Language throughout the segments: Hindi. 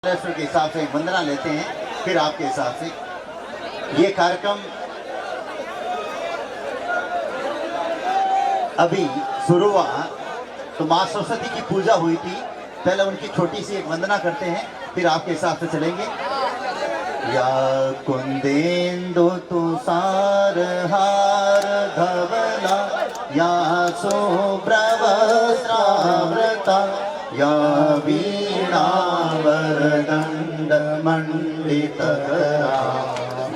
के हिसाब से वंदना लेते हैं, फिर आपके हिसाब से ये कार्यक्रम अभी शुरू हुआ। तो माँ सरस्वती की पूजा हुई थी, पहले उनकी छोटी सी एक वंदना करते हैं, फिर आपके हिसाब से चलेंगे। या कुंदेन्दु तुषार हार धवला, या शुभ्रवस्त्रावृता, या वीणा वरदण्ड मण्डितकरा,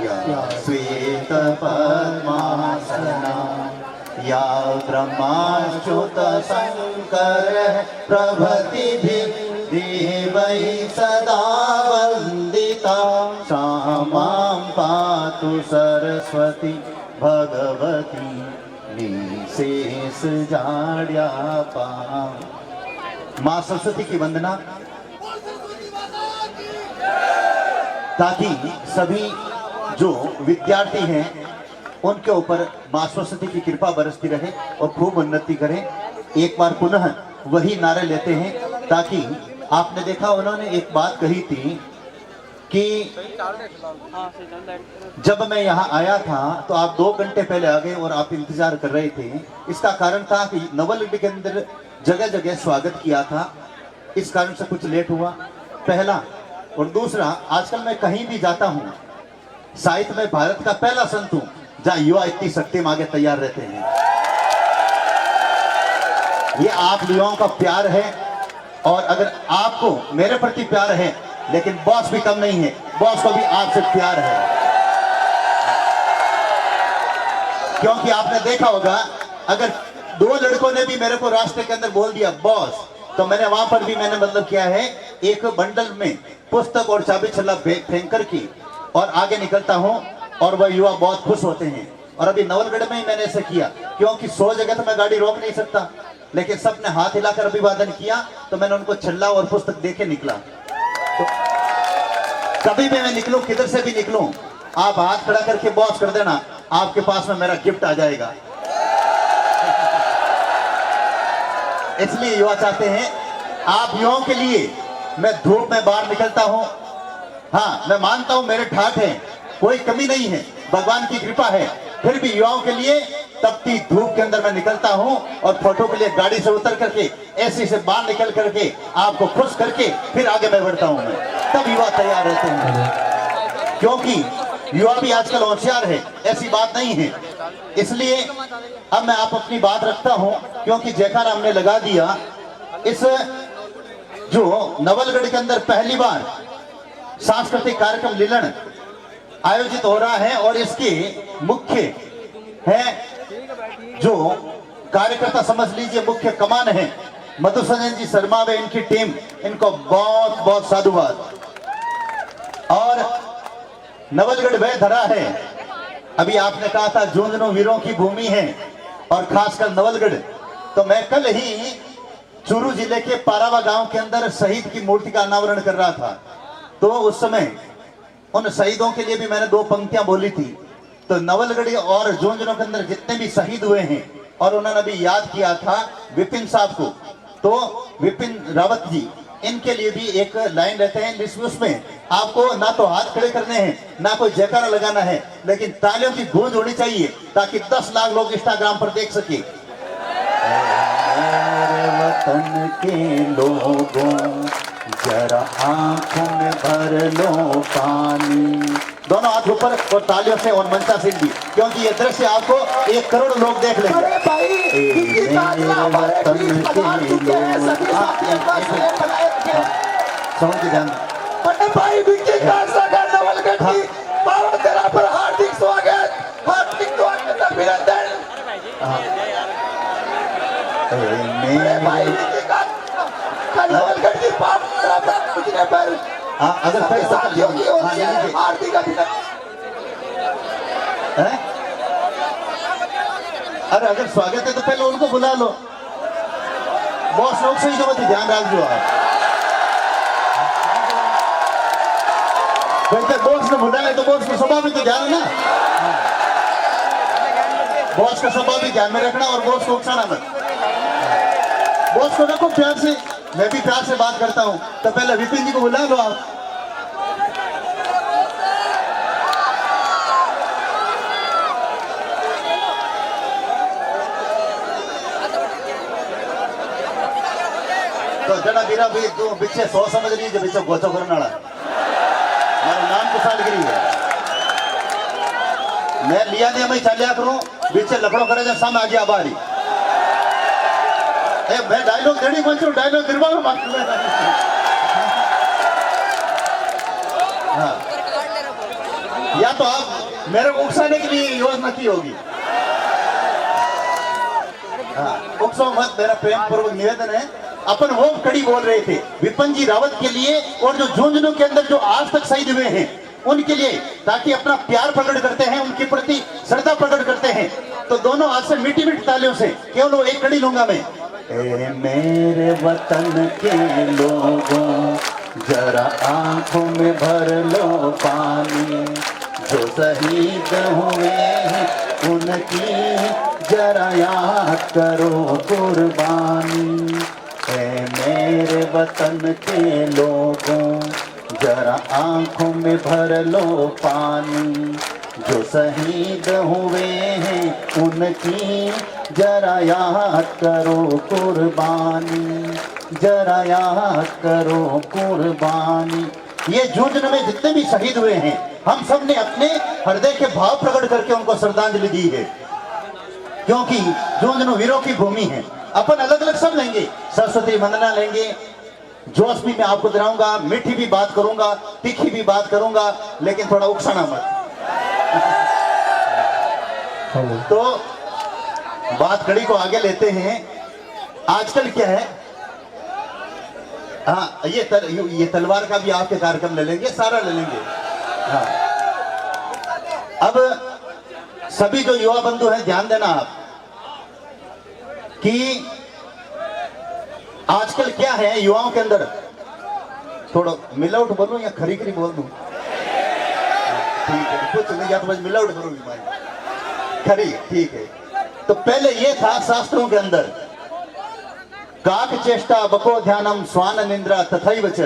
या श्वेत पद्मासना, या ब्रह्माच्युत शंकर प्रभृतिभिः देवैः सदा वन्दिता, क्षमां पातु सरस्वती भगवती निशेष जाड्यापा। माँ सरस्वती की वंदना, ताकि सभी जो विद्यार्थी हैं उनके ऊपर माँ सरस्वती की कृपा बरसती रहे और खूब उन्नति करें। एक बार पुनः वही नारे लेते हैं, ताकि आपने देखा उन्होंने एक बात कही थी कि जब मैं यहाँ आया था तो आप 2 घंटे पहले आ गए और आप इंतजार कर रहे थे। इसका कारण था कि नवलगढ़ के अंदर जगह जगह स्वागत किया था, इस कारण से कुछ लेट हुआ, पहला। और दूसरा, आजकल मैं कहीं भी जाता हूँ, शायद मैं भारत का पहला संत हूँ जहाँ युवा इतनी शक्ति मांगे तैयार रहते हैं। ये आप युवाओं का प्यार है, और अगर आपको मेरे प्रति प्यार है, लेकिन बॉस भी कम नहीं है, बॉस को भी आपसे प्यार है। क्योंकि आपने देखा होगा, अगर 2 लड़कों ने भी मेरे को रास्ते के अंदर बोल दिया बॉस, तो मैंने वहां पर भी मैंने मतलब किया है, एक बंडल में पुस्तक और चाबी छल्ला फेंक कर की और आगे निकलता हूं, और वह युवा बहुत खुश होते हैं। और अभी नवलगढ़ में ही मैंने ऐसा किया, क्योंकि 100 जगह तो मैं गाड़ी रोक नहीं सकता, लेकिन सबने हाथ हिलाकर अभिवादन किया, तो मैंने उनको छल्ला और पुस्तक देके निकला। तो कभी भी मैं निकलूं, किधर से भी निकलूं, आप हाथ खड़ा करके बॉस कर देना, आपके पास में मेरा गिफ्ट आ जाएगा। इसलिए युवा चाहते हैं, आप युवाओं के लिए मैं धूप में बाहर निकलता हूं। हाँ, मैं मानता हूं मेरे ठाठ है, कोई कमी नहीं है, भगवान की कृपा है, फिर भी युवाओं के लिए तपती धूप के अंदर मैं निकलता हूं, और फोटो के लिए गाड़ी से उतर करके ऐसे से बाहर निकल करके आपको खुश करके फिर आगे मैं बढ़ता हूं। मैं तब युवा तैयार रहते हैं, क्योंकि युवा भी आजकल होशियार है, ऐसी बात नहीं है। इसलिए अब मैं आप अपनी बात रखता हूं, क्योंकि जयकारा हमने लगा दिया। इस जो नवलगढ़ के अंदर पहली बार सांस्कृतिक कार्यक्रम लीलन आयोजित हो रहा है, और इसके मुख्य है जो कार्यकर्ता, समझ लीजिए मुख्य कमान है मधुसूदन जी शर्मा व इनकी टीम, इनको बहुत बहुत साधुवाद। और नवलगढ़ वह धरा है, अभी आपने कहा था झुंझुनू वीरों की भूमि है, और खासकर नवलगढ़। तो मैं कल ही चूरू जिले के पारावा गांव के अंदर शहीद की मूर्ति का अनावरण कर रहा था, तो उस समय उन शहीदों के लिए भी मैंने 2 पंक्तियां बोली थी। तो नवलगढ़ और झुंझुनू के अंदर जितने भी शहीद हुए हैं, और उन्होंने भी याद किया था विपिन साहब को, तो विपिन रावत जी, इनके लिए भी एक लाइन रहते हैं, उसमें आपको ना तो हाथ खड़े करने हैं, ना कोई जयकारा लगाना है, लेकिन तालियों की गूंज होनी चाहिए, ताकि 10 लाख लोग इंस्टाग्राम पर देख सके। वतन के लोगों जरा आंखों में भर लो पानी, दोनों हाथ ऊपर और तालियों से और मंचा से भी, क्योंकि ये दृश्य आपको 1 करोड़ लोग देख लेंगे। वतन के लोग तेरा पर हार्दिक स्वागत, हार्दिक स्वागत, अभिनंदन। नवलगढ़ की पर अगर अरे अगर स्वागत है तो पहले उनको बुला लो, बॉस लोग से ही तो ध्यान रख दो आप। बॉस ने बुलाया तो बॉस का स्वभाव भी तो ध्यान है ना, बॉस का स्वभाव भी ध्यान में रखना, और बॉस को उकसाना मत। बॉस को रखो प्यार से, मैं भी प्यार से बात करता हूँ। तो पहले विपिन जी को बुला लो आप। बीरा भी तू पीछे 100 समझ रही है पीछे गोचो करने वाला मेरा नाम तो सालगिरी है मैं लिया नहीं मैं चलिया करूं पीछे लकड़ों करे जब सामने आगे आबारी मैं डायलॉग देनी मंचू डायलॉग निर्मा में हाँ या तो आप मेरे को उकसाने के लिए योजना की होगी हाँ उकसो मत मेरा प्रेम पूर्वक निवेदन है अपन वो कड़ी बोल रहे थे विपिन जी रावत के लिए और जो झुंझुनू के अंदर जो आज तक शहीद हुए हैं उनके लिए ताकि अपना प्यार प्रकट करते हैं उनके प्रति श्रद्धा प्रकट करते हैं तो दोनों आज से मीठी मीठी तालियों से केवल वो एक कड़ी लूंगा मैं ए मेरे वतन के लोगों जरा आंखों में भर लो पानी जो शहीद हुए हैं उनकी जरा याद करो कुर्बानी ए मेरे वतन के लोगों जरा आंखों में भर लो पानी जो शहीद हुए हैं उनकी जरा याद करो कुर्बानी जरा याद करो कुर्बानी ये झुंझुनू में जितने भी शहीद हुए हैं हम सब ने अपने हृदय के भाव प्रकट करके उनको श्रद्धांजलि दी है क्योंकि झुंझुनू वीरों की भूमि है अपन अलग अलग सब लेंगे सरस्वती वंदना लेंगे जोश भी मैं आपको दिलाऊंगा मीठी भी बात करूंगा तीखी भी बात करूंगा लेकिन थोड़ा उकसाना मत तो बात कड़ी को आगे लेते हैं आजकल क्या है हाँ ये तलवार का भी आपके कार्यक्रम ले लेंगे सारा ले लेंगे हाँ अब सभी जो युवा बंधु हैं ध्यान देना आप कि आजकल क्या है युवाओं के अंदर थोड़ा मिलावट बोलूं या खरी खरी बोल दूं ठीक है कुछ नहीं या तो मिलावट करूंगी भाई खरी ठीक है तो पहले ये था शास्त्रों के अंदर काक चेष्टा बको ध्यानम स्वान निंद्रा तथैव च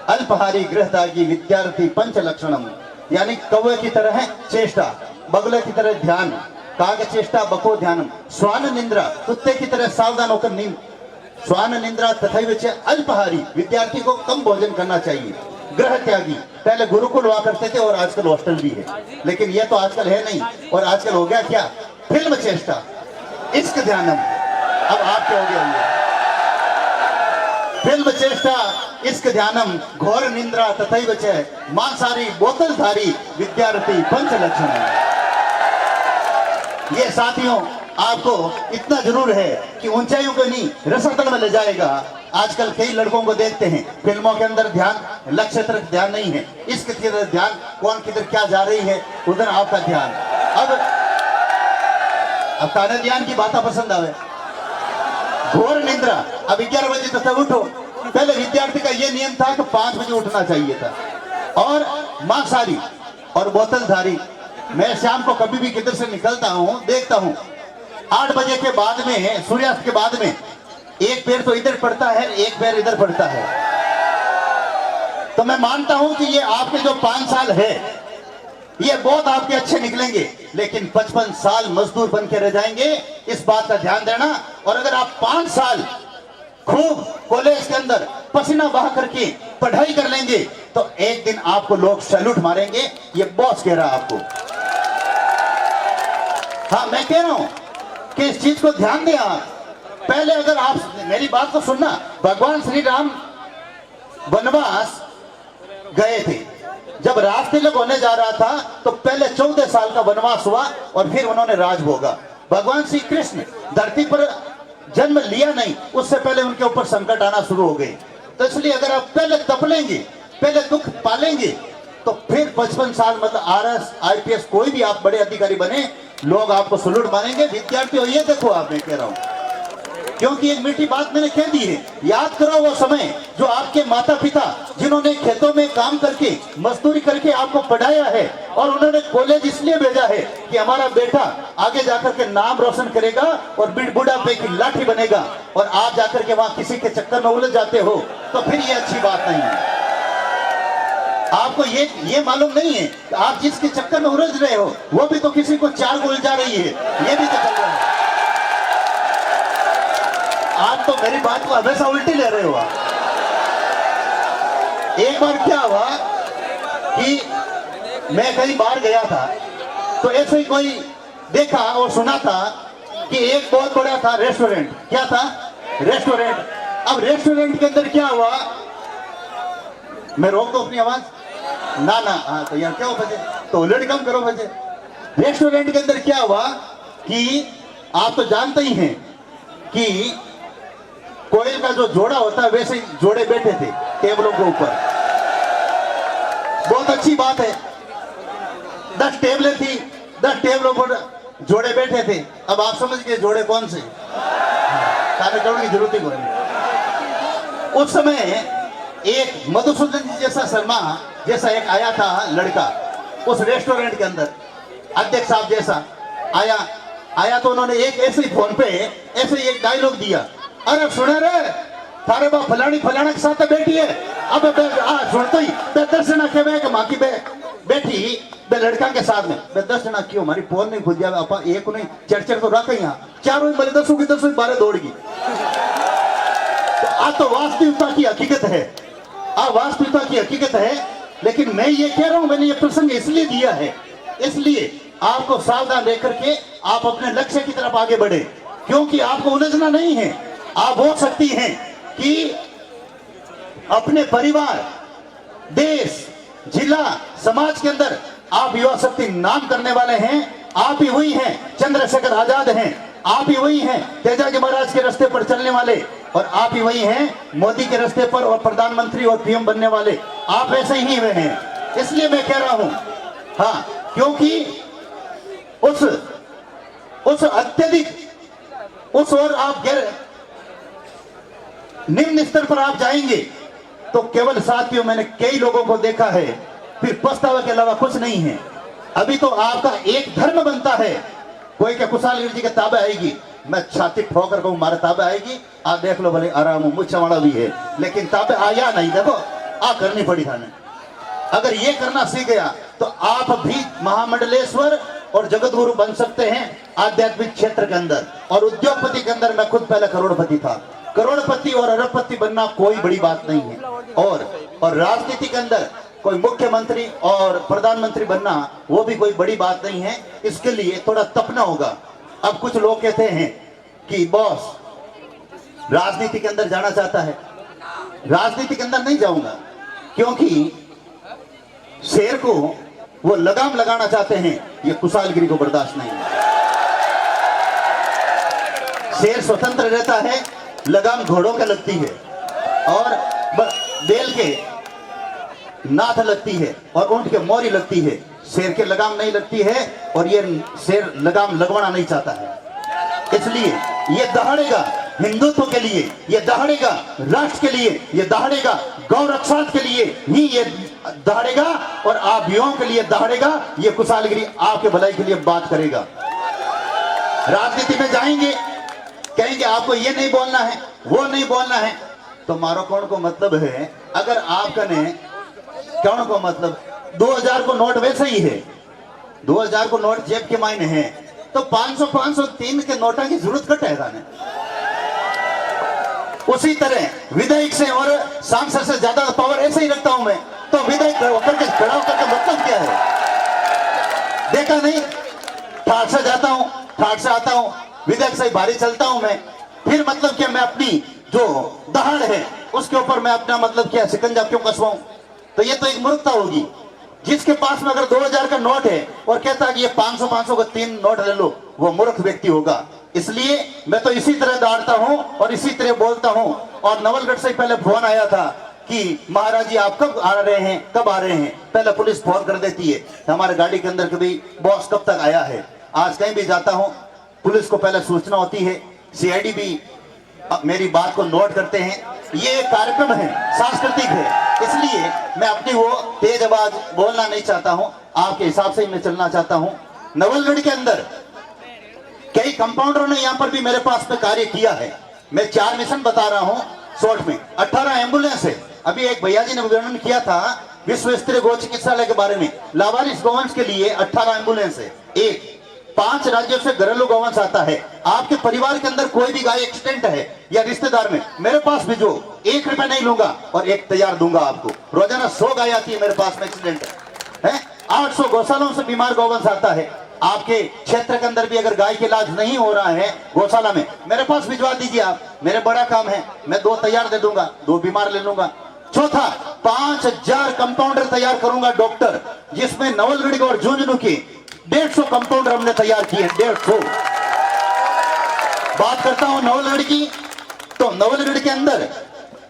अल्पहारी गृहदागी विद्यार्थी पंच लक्षणम यानी कौवे की तरह है चेष्टा बगले की तरह ध्यान काक चेष्टा बको ध्यानम स्वान निंद्रा कुत्ते की तरह सावधान होकर नींद स्वान निंद्रा तथैव च अल्पहारी विद्यार्थी को कम भोजन करना चाहिए ग्रह त्यागी पहले गुरुकुल हुआ करते थे और आजकल हॉस्टल भी है लेकिन ये तो आजकल है नहीं और आजकल हो गया क्या फिल्म चेष्टा इश्क ध्यानम अब आप क्या हो गया फिल्म चेष्टा इश्क ध्यानम घोर निंद्रा तथैव च मांसाहारी बोतलधारी विद्यार्थी पंच लक्षण ये साथियों आपको इतना जरूर है कि ऊंचाइयों को नहीं रसतल में ले जाएगा आजकल कई लड़कों को देखते हैं फिल्मों के अंदर ध्यान लक्ष्य तरफ ध्यान नहीं है इसके तरफ ध्यान कौन किधर क्या जा रही है उधर आपका ध्यान अब ताने ध्यान की बातें पसंद आवे घोर निंद्रा अब 11 बजे तक उठो पहले विद्यार्थी का ये नियम था कि 5 बजे उठना चाहिए था और मांसाहारी और बोतलधारी मैं शाम को कभी भी किधर से निकलता हूँ देखता हूँ 8 बजे के बाद में सूर्यास्त के बाद में एक पैर तो इधर पड़ता है एक पैर इधर पड़ता है तो मैं मानता हूं कि ये आपके जो 5 साल है ये बहुत आपके अच्छे निकलेंगे लेकिन 55 साल मजदूर बन के रह जाएंगे इस बात का ध्यान देना और अगर आप 5 साल खूब कॉलेज के अंदर पसीना बहा करके पढ़ाई कर लेंगे तो एक दिन आपको लोग सैल्यूट मारेंगे ये बॉस कह रहा आपको हाँ मैं कह रहा हूं कि इस चीज को ध्यान दें आप पहले अगर आप मेरी बात को सुनना भगवान श्री राम वनवास गए थे जब राज तिलक होने जा रहा था तो पहले 14 साल का वनवास हुआ और फिर उन्होंने राज भोगा भगवान श्री कृष्ण धरती पर जन्म लिया नहीं उससे पहले उनके ऊपर संकट आना शुरू हो गए तो इसलिए अगर आप पहले तपलेंगे पहले दुख पालेंगे तो फिर 55 साल मतलब आरएस आईपीएस कोई भी आप बड़े अधिकारी बने लोग आपको सलूट मारेंगे विद्यार्थी ये देखो आप मैं कह रहा हूं क्योंकि एक मीठी बात मैंने कह दी है याद करो वो समय जो आपके माता पिता जिन्होंने खेतों में काम करके मजदूरी करके आपको पढ़ाया है और उन्होंने कॉलेज इसलिए भेजा है कि हमारा बेटा आगे जाकर के नाम रोशन करेगा और बुढ़ापे की लाठी बनेगा और आप जाकर के वहां किसी के चक्कर में उलझ जाते हो तो फिर ये अच्छी बात नहीं है आपको ये मालूम नहीं है कि आप जिसके चक्कर में उलझ रहे हो वो भी तो किसी को 4 को उलझा रही है ये भी तो चल रहा है आप तो मेरी बात को हमेशा उल्टी ले रहे हो एक बार क्या हुआ कि मैं कहीं बाहर गया था, तो ऐसे ही कोई देखा और सुना था कि एक बहुत बड़ा था रेस्टोरेंट। क्या था? रेस्टोरेंट। अब रेस्टोरेंट के अंदर क्या हुआ, मैं रोक दो अपनी आवाज ना ना, हाँ तो यार क्या हो बजे, तो उलट कम करो बजे। रेस्टोरेंट के अंदर क्या हुआ कि आप तो जानते ही हैं कि कोयल का जो जोड़ा होता है वैसे ही जोड़े बैठे थे टेबलों के ऊपर। बहुत अच्छी बात है, 10 टेबलें थी, 10 टेबलों पर जोड़े बैठे थे। अब आप समझ गए जोड़े कौन से, खाने जोड़ने की जरूरत ही कोई नहीं। उस समय एक मधुसूदन जी जैसा शर्मा जैसा एक आया था लड़का उस रेस्टोरेंट के अंदर, अध्यक्ष साहब जैसा आया तो उन्होंने एक ऐसे ही फोन पे ऐसे ही एक डायलॉग दिया, अरे सुने रे थारे बा फलानी फलाना के साथ बैठी है। अब सुनते ही दर्शना के माँ की बैठी बे लड़का के साथ में दर्शना क्यों हमारी फोन नहीं खुद जाए अपा एक नहीं चढ़ तो रखा यहाँ चारों बोले 10 की 10 12 दौड़गी। तो आज तो वास्तविकता की हकीकत है, वास्तविकता की हकीकत है। लेकिन मैं ये कह रहा हूं, मैंने ये प्रसंग इसलिए दिया है, इसलिए आपको सावधान रह करके आप अपने लक्ष्य की तरफ आगे बढ़े, क्योंकि आपको उलझना नहीं है। आप बोल सकती हैं कि अपने परिवार, देश, जिला, समाज के अंदर आप युवा शक्ति नाम करने वाले हैं। आप ही वही हैं चंद्रशेखर आजाद हैं, आप ही वही हैं तेजाजी महाराज के रास्ते पर चलने वाले, और आप ही वही हैं मोदी के रास्ते पर और प्रधानमंत्री और पीएम बनने वाले। आप ऐसे ही हुए हैं, इसलिए मैं कह रहा हूं, हाँ, क्योंकि उस अत्यधिक उस और आप निम्न स्तर पर आप जाएंगे तो केवल साथियों मैंने कई लोगों को देखा है, फिर पछतावा के अलावा कुछ नहीं है। अभी तो आपका एक धर्म बनता है, कोई क्या कुशालगिरी जी के ताबे आएगी, मैं छाती ठोकर कहूं मारे ताबे आएगी, आप देख लो भले आराम हो, मुझसे वाला भी है, लेकिन ताबे आया नहीं, देखो करनी पड़ी था। अगर ये करना सीख गया तो आप भी महामंडलेश्वर और जगत गुरु बन सकते हैं आध्यात्मिक क्षेत्र के अंदर। और उद्योगपति के अंदर मैं खुद पहले करोड़पति था, करोड़पति और अरबपति बनना कोई बड़ी बात नहीं है। और राजनीति के अंदर कोई मुख्यमंत्री और प्रधानमंत्री बनना वो भी कोई बड़ी बात नहीं है, इसके लिए थोड़ा तपना होगा। अब कुछ लोग कहते हैं कि बॉस राजनीति के अंदर जाना चाहता है, राजनीति के अंदर नहीं जाऊंगा, क्योंकि शेर को वो लगाम लगाना चाहते हैं, ये कुशालगिरी को बर्दाश्त नहीं है। शेर स्वतंत्र रहता है, लगाम घोड़ों के लगती है और बैल के नाथ लगती है और ऊंट के मोरी लगती है, शेर के लगाम नहीं लगती है, और ये शेर लगाम लगवाना नहीं चाहता है। इसलिए ये दहाड़ेगा हिंदुत्व के लिए, ये दहाड़ेगा राष्ट्र के लिए, ये दहाड़ेगा गौ रक्षा के लिए ही ये दहाड़ेगा, और आप युवाओं के लिए दहाड़ेगा। ये कुशालगिरी आपके भलाई के लिए बात करेगा। राजनीति में जाएंगे, कहेंगे आपको ये नहीं बोलना है, वो नहीं बोलना है, तो मारो कौन को मतलब है। अगर आपका ने कौन को मतलब 2000 को नोट वैसे ही है, 2000 को नोट जेब के मायने है, तो 500 503 के नोटा की जरूरत कट है। उसी तरह विधायक से और सांसद से ज्यादा पावर ऐसे ही रखता हूं मैं, तो विधायक होकर के खड़ा होकर के मतलब क्या है? देखा नहीं, ठाट से जाता हूं, ठाट से आता हूं, विधायक से भारी चलता हूं मैं, फिर मतलब क्या मैं अपनी जो दहाड़ है उसके ऊपर मैं अपना मतलब क्या शिकंजा क्यों कसवाऊं? तो ये तो एक मूर्खता होगी। जिसके पास में अगर 2000 का नोट है और कहता है कि ये 500 का 3 नोट ले लो, वो मूर्ख व्यक्ति होगा। इसलिए मैं तो इसी तरह दौड़ता हूं और इसी तरह बोलता हूं। और नवलगढ़ से पहले फोन आया था कि महाराज जी आप कब आ रहे हैं, कब आ रहे हैं? पहले पुलिस फोन कर देती है हमारे गाड़ी के अंदर कि भाई बॉस कब तक आया है। आज कहीं भी जाता हूं पुलिस को पहले सूचना होती है, सीआईडी भी मेरी बात को नोट करते हैं। ये कार्यक्रम है, सांस्कृतिक है, इसलिए मैं अपनी वो तेज आवाज बोलना नहीं चाहता हूं, आपके हिसाब से ही मैं चलना चाहता हूं। नवलगढ़ के अंदर कई कंपाउंडरों ने यहाँ पर भी मेरे पास में कार्य किया है। मैं 4 मिशन बता रहा हूँ शॉर्ट में। 18 एम्बुलेंस है। अभी एक भैया जी ने वर्णन किया था विश्व स्तरीय गौ चिकित्सालय के बारे में। लावारिस गौवंश के लिए 18 एम्बुलेंस है। 5 राज्यों से घरेलू गौवंश आता है। आपके परिवार के अंदर कोई भी गाय एक्सीडेंट है या रिश्तेदार में, मेरे पास भेजो, 1 रुपया नहीं लूंगा और एक तैयार दूंगा आपको। रोजाना 100 गाय आती है मेरे पास में, एक्सीडेंट है 800 गौशालों से बीमार गौवंश आता है। आपके क्षेत्र के अंदर भी अगर गाय के इलाज नहीं हो रहा है गौशाला में, मेरे पास भिजवा दीजिए आप, मेरे बड़ा काम है, मैं 2 तैयार दे दूंगा, 2 बीमार ले लूंगा। चौथा, 5000 कंपाउंडर तैयार करूंगा डॉक्टर, जिसमें नवलगढ़ और झुंझुनू की 150 कंपाउंडर हमने तैयार किए हैं। 150 बात करता हूं नवलगढ़ की, तो नवलगढ़ के अंदर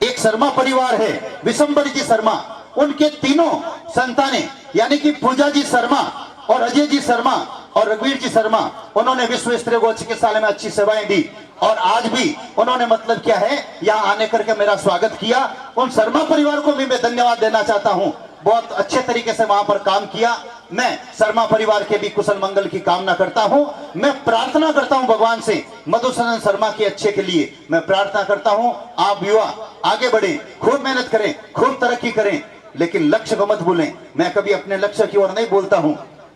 एक शर्मा परिवार है, विशंबर जी शर्मा, उनके तीनों संतानें यानी कि पूजा जी शर्मा और अजय जी शर्मा और रघुवीर जी शर्मा, उन्होंने विश्व स्तरीय गौ चिकित्सालय में अच्छी सेवाएं दी और आज भी उन्होंने मतलब क्या है यहां आने करके मेरा स्वागत किया। उन शर्मा परिवार को भी मैं धन्यवाद देना चाहता हूं, बहुत अच्छे तरीके से वहां पर काम किया। मैं शर्मा परिवार के भी कुशल मंगल की कामना करता हूं। मैं प्रार्थना करता हूं भगवान से मधुसूदन शर्मा के अच्छे के लिए मैं प्रार्थना करता हूं। आप युवा आगे बढ़े, खूब मेहनत करें, खूब तरक्की करें, लेकिन लक्ष्य को मत भूलें। मैं कभी अपने लक्ष्य की ओर नहीं बोलता हूं।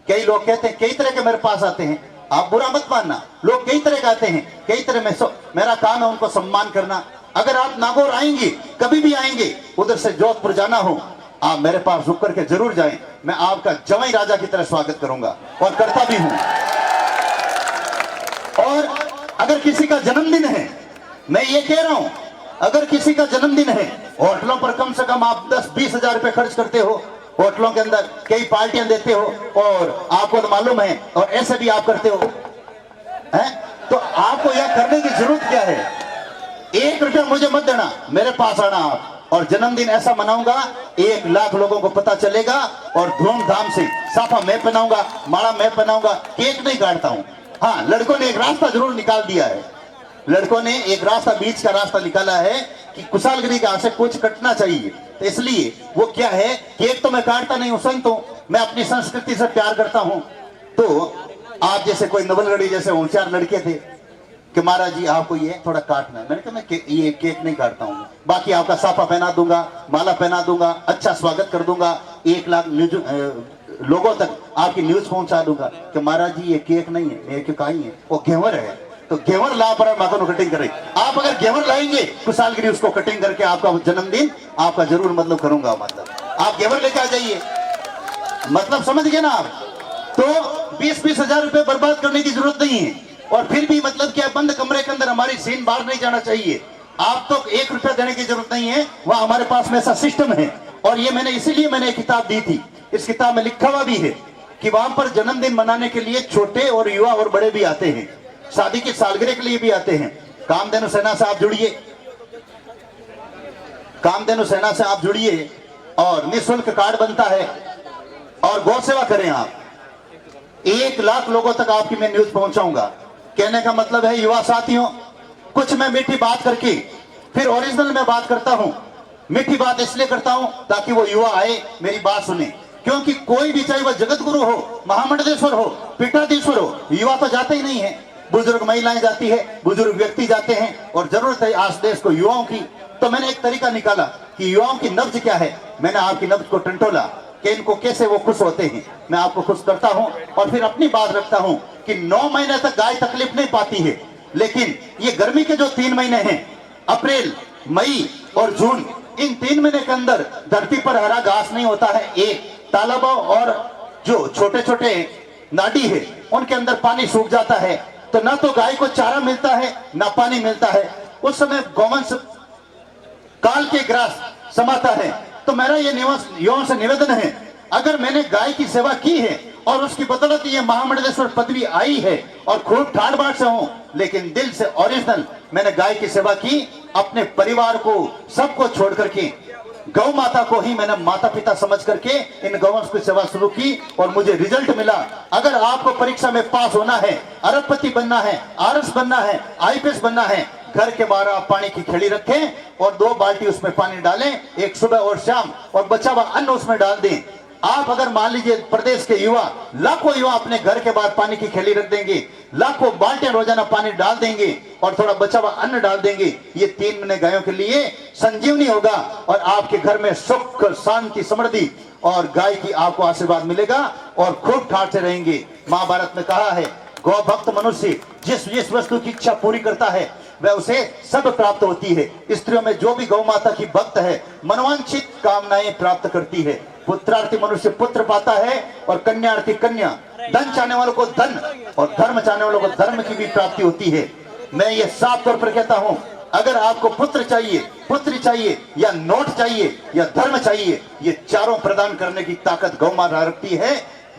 कई लोग कहते हैं, कई तरह के मेरे पास आते हैं, आप बुरा मत मानना, लोग कई तरह के आते हैं, कई तरह में मेरा काम है उनको सम्मान करना। अगर आप नागौर आएंगे, कभी भी आएंगे, उधर से जोधपुर जाना हो, आप मेरे पास रुक करके जरूर जाएं, मैं आपका जवाई राजा की तरह स्वागत करूंगा और करता भी हूं। और अगर किसी का जन्मदिन है, मैं ये कह रहा हूं, अगर किसी का जन्मदिन है, होटलों पर कम से कम आप 10-20 हजार रुपए खर्च करते हो, होटलों के अंदर कई पार्टियां देते हो और आपको तो मालूम है, और ऐसे भी आप करते हो हैं, तो आपको यह करने की जरूरत क्या है? 1 रुपया मुझे मत देना, मेरे पास आना आप, और जन्मदिन ऐसा मनाऊंगा 1 लाख लोगों को पता चलेगा और धूमधाम से। साफा मैं पहनाऊंगा, माला मैं पहनाऊंगा, केक नहीं काटता हूं। हाँ, लड़कों ने एक रास्ता जरूर निकाल दिया है, लड़कों ने एक रास्ता, बीच का रास्ता निकाला है कि कुशालगिरी का से कुछ कटना चाहिए, तो इसलिए वो क्या है, केक तो मैं काटता नहीं हूं, संत हूं, मैं अपनी संस्कृति से प्यार करता हूं। तो आप जैसे कोई नवलगढ़ी जैसे होशियार लड़के थे कि महाराज जी आपको ये थोड़ा काटना है, मैंने कहा मैं ये केक नहीं काटता हूं, बाकी आपका साफा पहना दूंगा, माला पहना दूंगा, अच्छा स्वागत कर दूंगा, 1 लाख लोगों तक आपकी न्यूज पहुंचा दूंगा कि महाराज जी ये केक नहीं है, ये क्यों काई है, वो घेवर है, तो घेवर ला पर माखन कटिंग करें। आप अगर घेवर लाएंगे कुशालगिरी, उसको कटिंग करके आपका जन्मदिन आपका जरूर मतलब करूंगा, मतलब आप घेवर लेके आ जाइए, मतलब समझ गए ना आप। तो 20-20 हजार रुपए बर्बाद करने की जरूरत नहीं है, और फिर भी मतलब क्या, बंद कमरे के अंदर हमारी सीन बाहर नहीं जाना चाहिए। आप तो 1 रुपया देने की जरूरत नहीं है, वहां हमारे पास में ऐसा सिस्टम है, और ये मैंने इसीलिए मैंने एक किताब दी थी, इस किताब में लिखा हुआ भी है कि वहां पर जन्मदिन मनाने के लिए छोटे और युवा और बड़े भी आते हैं, शादी की सालगिरह के लिए भी आते हैं। कामधेनु सेना से आप जुड़िए, कामधेनु सेना से आप जुड़िए और निःशुल्क कार्ड बनता है, और गौ सेवा करें आप। 1 लाख लोगों तक आपकी मैं न्यूज पहुंचाऊंगा। कहने का मतलब है युवा साथियों, कुछ मैं मीठी बात करके फिर ओरिजिनल में बात करता हूं। मीठी बात इसलिए करता हूं ताकि वो युवा आए, मेरी बात सुने, क्योंकि कोई भी, चाहे वह जगत गुरु हो, महामंडलेश्वर हो, पीठाधीश्वर हो, युवा तो जाते ही नहीं है। बुजुर्ग महिलाएं जाती है, बुजुर्ग व्यक्ति जाते हैं, और जरूरत है आज देश को युवाओं की। तो मैंने एक तरीका निकाला कि युवाओं की नब्ज क्या है, मैंने आपकी नब्ज को टंटोला कि इनको कैसे वो खुश होते हैं, मैं आपको खुश करता हूं, और फिर अपनी बात रखता हूं कि 9 महीने तक गाय तकलीफ नहीं पाती है, लेकिन ये गर्मी के जो 3 महीने हैं, अप्रैल, मई और जून, इन 3 महीने के अंदर धरती पर हरा घास नहीं होता है। एक तालाबों और जो छोटे छोटे नाडी है उनके अंदर पानी सूख जाता है, तो ना तो गाय को चारा मिलता है ना पानी मिलता है। उस समय गौवंश काल के ग्रास समाता है। तो मेरा ये युवाओं से निवेदन है, अगर मैंने गाय की सेवा की है और उसकी बदौलत ये महामंडलेश्वर पदवी आई है और खूब ठाड़ बाट से हूं, लेकिन दिल से ओरिजिनल मैंने गाय की सेवा की, अपने परिवार को सबको छोड़ करके गौ माता को ही मैंने माता पिता समझ करके इन गौवंश की सेवा शुरू की, और मुझे रिजल्ट मिला। अगर आपको परीक्षा में पास होना है, अरबपति बनना है, आरएस बनना है, आईपीएस बनना है, घर के बाहर आप पानी की खेड़ी रखें और 2 बाल्टी उसमें पानी डालें, एक सुबह और शाम, और बचा हुआ अन्न उसमें डाल दें। आप अगर मान लीजिए प्रदेश के युवा, लाखों युवा अपने घर के बाहर पानी की खेली रख देंगे, लाखों बाल्टियां रोजाना पानी डाल देंगे और थोड़ा बचा हुआ अन्न डाल देंगे, ये 3 महीने गायों के लिए संजीवनी होगा, और आपके घर में सुख, शांति, समृद्धि और गाय की आपको आशीर्वाद मिलेगा और खूब ठाठ से रहेंगे। महाभारत में कहा है, गौ भक्त मनुष्य जिस वस्तु की इच्छा पूरी करता है वह उसे सब प्राप्त होती है। स्त्रियों में जो भी गौ माता की भक्त है मनोवांछित कामनाएं प्राप्त करती है। पुत्रार्थी मनुष्य पुत्र पाता है और कन्यार्थी कन्या। धन चाहने वालों को धन और धर्म चाहने वालों को धर्म की भी प्राप्ति होती है। मैं ये साफ तौर पर कहता हूं, अगर आपको पुत्र चाहिए, पुत्री चाहिए, या नोट चाहिए, या धर्म चाहिए, ये चारों प्रदान करने की ताकत गौ माता रखती है।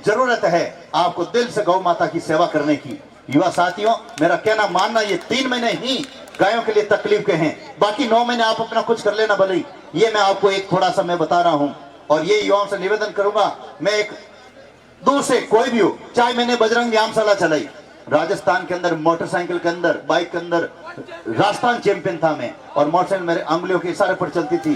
जरूरत है आपको दिल से गौ माता की सेवा करने की। युवा साथियों, मेरा कहना मानना, ये 3 महीने ही गायों के लिए तकलीफ के हैं, बाकी 9 महीने आप अपना कुछ कर लेना भले। ये मैं आपको एक थोड़ा सा मैं बता रहा हूं और ये युवाओं से निवेदन करूंगा। मैं एक दूर से कोई भी हो, चाहे मैंने बजरंग व्यायामशाला चलाई, राजस्थान के अंदर मोटरसाइकिल के अंदर, बाइक के अंदर राजस्थान चैंपियन था मैं, और मोटरसाइकिल मेरे अंगुलियों के इशारे पर चलती थी।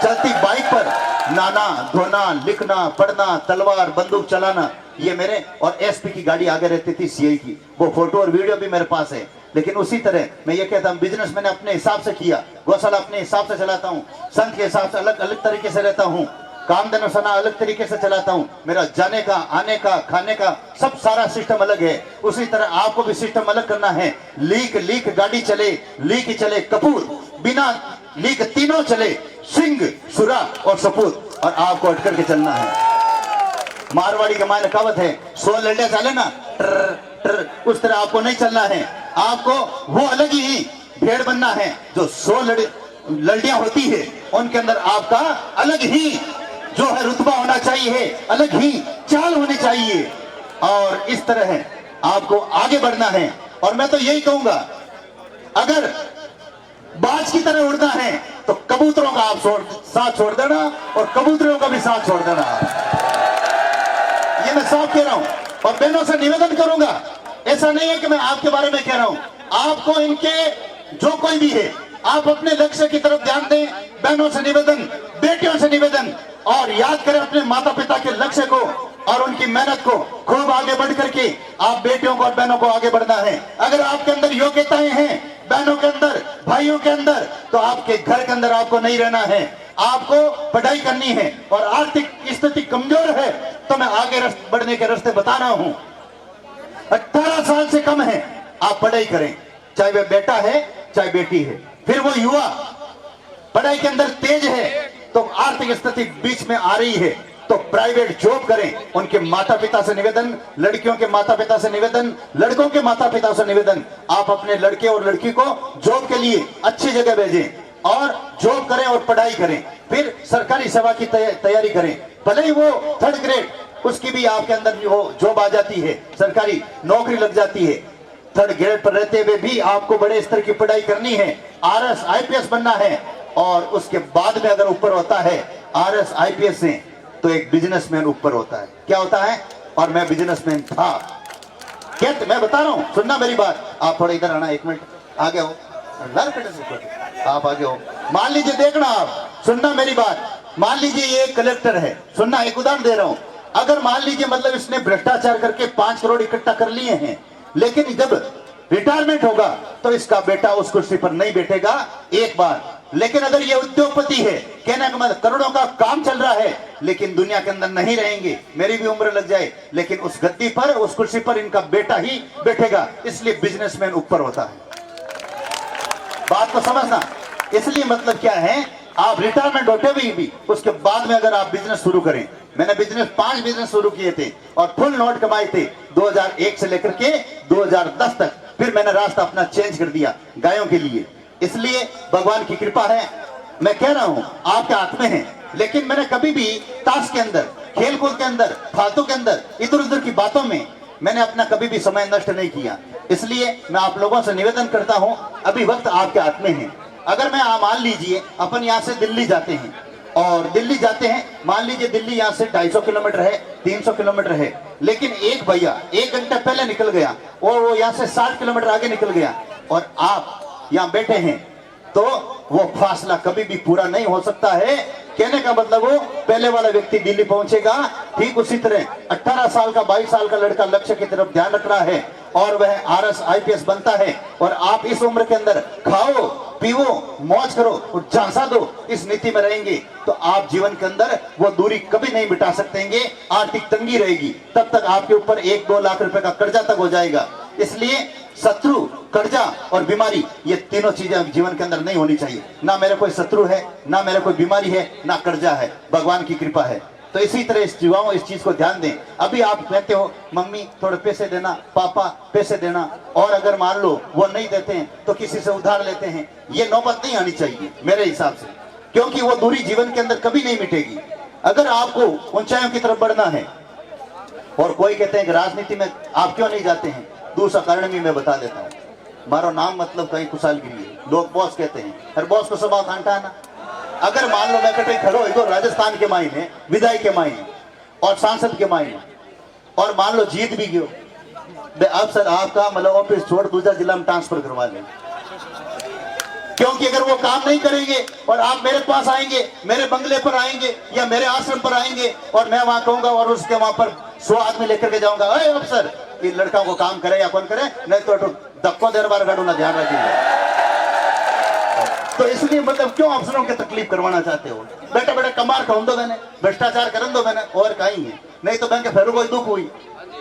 चलती बाइक पर नाना धोना, लिखना, पढ़ना, तलवार बंदूक चलाना, ये मेरे, और एसपी की गाड़ी आगे रहती थी सीआई की, वो फोटो और वीडियो भी मेरे पास है। लेकिन उसी तरह मैं ये कहता हूँ, बिजनेस मैंने अपने हिसाब से किया, गौशाला अपने हिसाब से चलाता हूँ, संत के हिसाब से अलग अलग तरीके से रहता हूँ, कामधेनु सना अलग तरीके से चलाता हूँ। मेरा जाने का, आने का, खाने का सब सारा सिस्टम अलग है। उसी तरह आपको भी सिस्टम अलग करना है। लीक गाड़ी चले, लीक चले कपूर, बिना लीक तीनों चले, सिंह, सुरा और सपूत, और आपको अट करके चलना है। मारवाड़ी के मायने कहावत है, 100 लड़िया चले ना टर टर, उस तरह आपको नहीं चलना है। आपको वो अलग ही भेड़ बनना है। जो 100 लड़ियां होती है उनके अंदर आपका अलग ही जो है रुतबा होना चाहिए, अलग ही चाल होनी चाहिए, और इस तरह है आपको आगे बढ़ना है। और मैं तो यही कहूंगा, अगर बाज की तरह उड़ना है तो कबूतरों का आप साथ छोड़ देना, और कबूतरों का भी साथ छोड़ देना। ये मैं साफ कह रहा हूं, और बहनों से निवेदन करूंगा, ऐसा नहीं है कि मैं आपके बारे में कह रहा हूं, आपको इनके जो कोई भी है, आप अपने लक्ष्य की तरफ ध्यान दें। बहनों से निवेदन, बेटियों से निवेदन, और याद करें अपने माता पिता के लक्ष्य को और उनकी मेहनत को। खूब आगे बढ़ करके आप बेटियों को और बहनों को आगे बढ़ना है। अगर आपके अंदर योग्यताएं हैं, बहनों के अंदर, भाइयों के अंदर, तो आपके घर के अंदर आपको नहीं रहना है, आपको पढ़ाई करनी है। और आर्थिक स्थिति कमजोर है तो मैं आगे बढ़ने के रास्ते बता रहा हूं। 18 साल से कम है, आप पढ़ाई करें, चाहे वह बेटा है चाहे बेटी है। फिर वो युवा पढ़ाई के अंदर तेज है तो आर्थिक स्थिति बीच में आ रही है तो प्राइवेट जॉब करें। उनके माता पिता से निवेदन, लड़कियों के माता पिता से निवेदन, लड़कों के माता पिता से निवेदन, आप अपने लड़के और लड़की को जॉब के लिए अच्छी जगह भेजें और जॉब करें और पढ़ाई करें। फिर सरकारी सेवा की तैयारी करें, भले ही वो 3rd ग्रेड, उसकी भी आपके अंदर वो जॉब आ जाती है, सरकारी नौकरी लग जाती है। 3rd ग्रेड पर रहते हुए भी आपको बड़े स्तर की पढ़ाई करनी है, RS IPS बनना है, और उसके बाद में अगर ऊपर होता है RS IPS से तो एक बिजनेसमैन ऊपर होता है। क्या होता है? और मैं बिजनेसमैन था। क्या मैं बता रहा हूं, सुनना मेरी बात। आप थोड़ा इधर आना, 1 मिनट आगे हो, आप आगे हो। मान लीजिए, देखना आप, सुनना मेरी बात। मान लीजिए ये कलेक्टर है, सुनना, एक उदाहरण दे रहा हूं। अगर मान लीजिए मतलब इसने भ्रष्टाचार करके 5 करोड़ इकट्ठा कर लिए हैं, लेकिन जब रिटायरमेंट होगा तो इसका बेटा उस कुर्सी पर नहीं बैठेगा एक बार। लेकिन अगर ये उद्योगपति है, कहने का मतलब करोड़ों का काम चल रहा है, लेकिन दुनिया के अंदर नहीं रहेंगे, मेरी भी उम्र लग जाए, लेकिन उस गद्दी पर, उस कुर्सी पर इनका बेटा ही बैठेगा। इसलिए बिजनेसमैन ऊपर होता है। बात को समझना। इसलिए मतलब क्या है, आप रिटायरमेंट होते हुए भी उसके बाद में अगर आप बिजनेस शुरू करें, मैंने 5 बिजनेस शुरू किए थे और फुल नोट कमाए थे 2001 से लेकर के 2010 तक। फिर मैंने रास्ता अपना चेंज कर दिया गायों के लिए। इसलिए भगवान की कृपा है, मैं कह रहा हूं आपके हाथ में है। लेकिन मैंने कभी भी ताश के अंदर, खेल कूद के अंदर, फालतू के अंदर, इधर उधर की बातों में मैंने अपना कभी भी समय नष्ट नहीं किया। इसलिए मैं आप लोगों से निवेदन करता हूं, अभी वक्त आपके हाथ में है। अगर मैं मान लीजिए अपन यहाँ से दिल्ली जाते हैं, और दिल्ली जाते हैं, मान लीजिए दिल्ली यहाँ से 250 किलोमीटर है, 300 किलोमीटर है, लेकिन एक भैया 1 घंटा पहले निकल गया और वो यहाँ से 60 किलोमीटर आगे निकल गया, और आप यहाँ बैठे हैं, तो वो फासला कभी भी पूरा नहीं हो सकता है। कहने का मतलब वो पहले वाला व्यक्ति दिल्ली पहुंचेगा, ठीक उसी तरह 18 साल का 22 साल का लड़का लक्ष्य की तरफ ध्यान रख रहा है और वह RS IPS बनता है। और आप इस उम्र के अंदर खाओ, पीवो, मौज करो और झांसा दो, इस नीति में रहेंगे तो आप जीवन के अंदर वो दूरी कभी नहीं मिटा सकेंगे। आर्थिक तंगी रहेगी, तब तक आपके ऊपर 1-2 लाख रुपए का कर्जा तक हो जाएगा। इसलिए शत्रु, कर्जा और बीमारी, ये तीनों चीजें जीवन के अंदर नहीं होनी चाहिए। ना मेरे कोई शत्रु है, ना मेरे कोई बीमारी है, ना कर्जा है, भगवान की कृपा है। तो इसी तरह इस युवाओं इस चीज को ध्यान दें। अभी आप कहते हो मम्मी थोड़े पैसे देना, पापा पैसे देना, और अगर मान लो वो नहीं देते हैं तो किसी से उधार लेते हैं, ये नौबत नहीं आनी चाहिए मेरे हिसाब से, क्योंकि वो दूरी जीवन के अंदर कभी नहीं मिटेगी। अगर आपको ऊंचाइयों की तरफ बढ़ना है, और कोई कहते हैं कि राजनीति में आप क्यों नहीं जाते हैं, दूसरा कारण भी मैं बता देता हूँ। मारो नाम मतलब कहीं खुशालगिरी है, लोग बॉस कहते हैं, हर बॉस को सब कांटा है ना। अगर मान लो मैं कटे खड़ो तो राजस्थान के मायने, विधायक के मायने और सांसद के मायने, और मान लो जीत भी गयो, अब सर आपका मतलब ऑफिस छोड़ दूसरा जिला में ट्रांसफर करवा लें, क्योंकि अगर वो काम नहीं करेंगे और आप मेरे पास आएंगे, मेरे बंगले पर आएंगे या मेरे आश्रम पर आएंगे, और मैं वहां कहूंगा और उसके वहां पर 100 आदमी लेकर के जाऊंगा, अरे अफसर ये लड़का को काम करे या कौन करे, नहीं तो धक्को देर बार गाड़ू ना, ध्यान रखिएगा। तो इसलिए मतलब क्यों अफसरों की तकलीफ करवाना चाहते हो? बेटा बेटा कमार खाऊं दो मैंने, भ्रष्टाचार करन दो मैंने, और कहीं है नहीं तो बैंक फेरू कोई दुख हुई।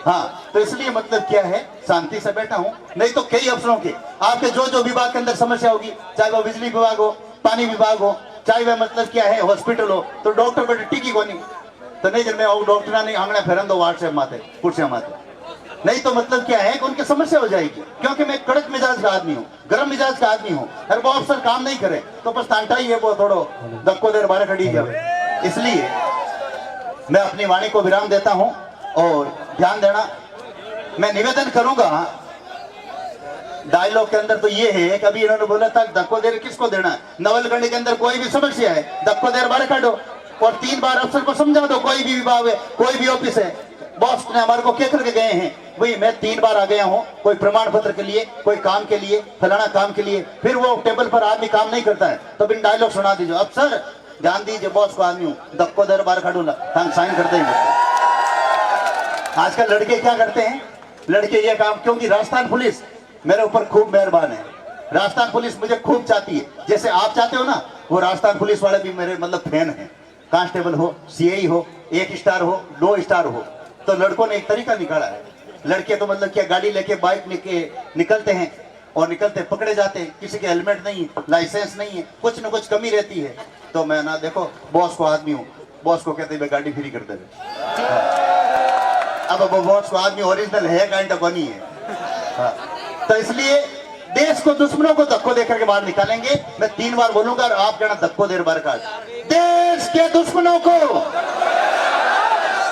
हाँ, तो इसलिए मतलब क्या है, शांति से बैठा हूं। नहीं तो कई अफसरों के आपके जो जो विभाग के अंदर समस्या होगी, चाहे वो बिजली विभाग हो, पानी विभाग हो, चाहे वह मतलब क्या है हॉस्पिटल हो, तो डॉक्टर बेटे टिकी को नहीं, तो नहीं जब मैं डॉक्टर नहीं आंगने फेरन दो व्हाट्सएप माते कुर्सियां माते, नहीं तो मतलब क्या है कि उनकी समस्या हो जाएगी। क्योंकि मैं कड़क मिजाज का आदमी हूँ, गर्म मिजाज का आदमी हूँ, अगर वो अफसर काम नहीं करे तो बस तांटा ही है, वो थोड़ो धक्को देर बारह खड़ी जाए। इसलिए मैं अपनी वाणी को विराम देता हूँ, और ध्यान देना, मैं निवेदन करूंगा। डायलॉग के अंदर तो ये है, कभी इन्होंने बोला था धक्को देर किसको देना है, नवलगढ़ के अंदर कोई भी समस्या है धक्को देर बारह काटो, और 3 बार अफसर को समझा दो, कोई भी विभाग है, कोई भी ऑफिस है। बॉस ने हमारे को कह करके गए हैं, भाई मैं 3 बार आ गया हूं, कोई प्रमाण पत्र के लिए, कोई काम के लिए, फलाना काम के लिए, फिर वो टेबल पर आदमी काम नहीं करता है तो बिन डायलॉग सुना दीजिए, अब सर ध्यान दीजिए, बॉस को आदमी हूं, धक्को देर बार काटूंगा, हम साइन करते हैं। आजकल लड़के क्या करते हैं, लड़के ये काम, क्योंकि राजस्थान पुलिस मेरे ऊपर खूब मेहरबान है, राजस्थान पुलिस मुझे खूब चाहती है, जैसे आप चाहते हो ना, वो राजस्थान पुलिस वाले भी मेरे मतलब फैन है। कांस्टेबल हो, सीआई हो, 1 स्टार हो, 2 स्टार हो, तो लड़कों ने एक तरीका निकाला है। लड़के तो मतलब क्या गाड़ी लेके बाइक लेके निकलते हैं, और निकलते पकड़े जाते हैं, किसी के हेलमेट नहीं है, लाइसेंस नहीं है, कुछ न कुछ कमी रहती है, तो मैं ना देखो बॉस को आदमी हूँ, बॉस को कहते हैं गाड़ी फ्री कर दे। अब वो बॉस को आदमी ओरिजिनल है काइंड ऑफ बनी है। हाँ। तो इसलिए देश को दुश्मनों को धक्को देकर के बाहर निकालेंगे। मैं 3 बार बोलूंगा और आप कहना धक्को देर बार काट, देश के दुश्मनों को,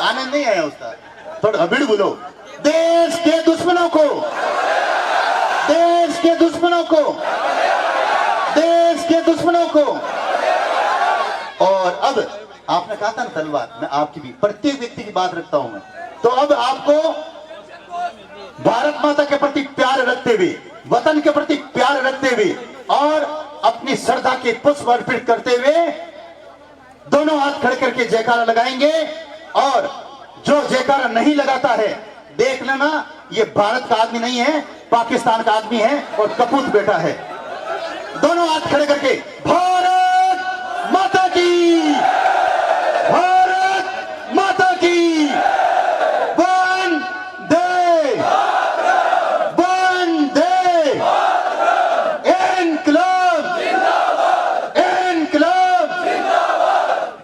आनंद नहीं आया उसका, थोड़ा अभिड़ बोलो, देश के दुश्मनों को, देश के दुश्मनों को, देश के दुश्मनों को। और अब आपने कहा था ना तलवार, मैं आपकी भी, प्रत्येक व्यक्ति की बात रखता हूं मैं, तो अब आपको भारत माता के प्रति प्यार रखते हुए, वतन के प्रति प्यार रखते हुए और अपनी श्रद्धा के पुष्प अर्पित करते हुए दोनों हाथ खड़े करके जयकारा लगाएंगे। और जो जयकारा नहीं लगाता है, देख लेना ये भारत का आदमी नहीं है, पाकिस्तान का आदमी है और कपूत बेटा है। दोनों हाथ खड़े करके भारत माता की, भारत माता की, वंदे वंदे, इनकलाब इनकलाब।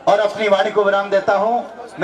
और अपनी वाणी को विराम देता हूं।